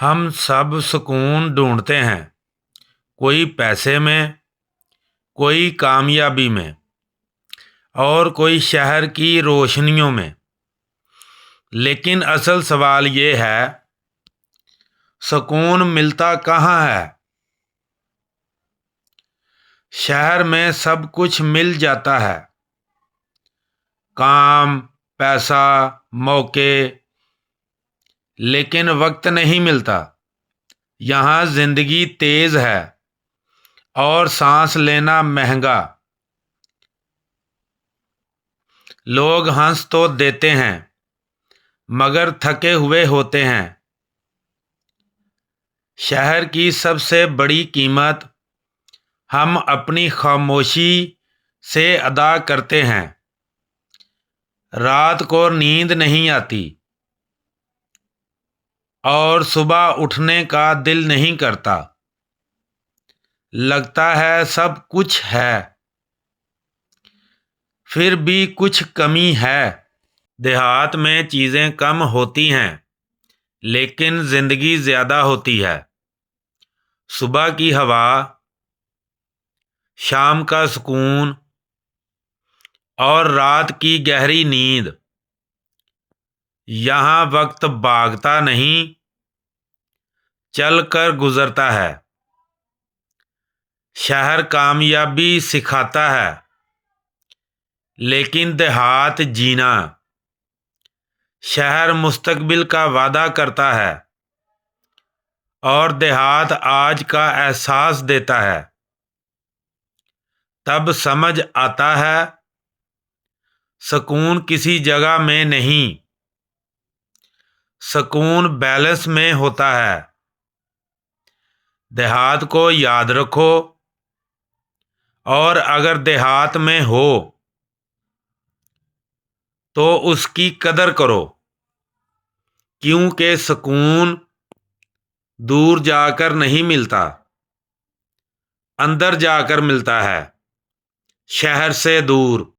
हम सब सुकून ढूंढते हैं, कोई पैसे में, कोई कामयाबी में और कोई शहर की रोशनियों में। लेकिन असल सवाल ये है, सुकून मिलता कहाँ है? शहर में सब कुछ मिल जाता है, काम, पैसा, मौके, लेकिन वक्त नहीं मिलता। यहाँ जिंदगी तेज है और सांस लेना महंगा। लोग हंस तो देते हैं मगर थके हुए होते हैं। शहर की सबसे बड़ी कीमत हम अपनी खामोशी से अदा करते हैं। रात को नींद नहीं आती और सुबह उठने का दिल नहीं करता। लगता है सब कुछ है, फिर भी कुछ कमी है। देहात में चीज़ें कम होती हैं, लेकिन ज़िंदगी ज़्यादा होती है। सुबह की हवा, शाम का सुकून और रात की गहरी नींद। यहाँ वक्त भागता नहीं, चल कर गुजरता है। शहर कामयाबी सिखाता है, लेकिन देहात जीना। शहर मुस्तकबिल का वादा करता है और देहात आज का एहसास देता है। तब समझ आता है, सुकून किसी जगह में नहीं, सुकून बैलेंस में होता है। देहात को याद रखो और अगर देहात में हो तो उसकी कदर करो, क्योंकि सुकून दूर जाकर नहीं मिलता, अंदर जाकर मिलता है, शहर से दूर।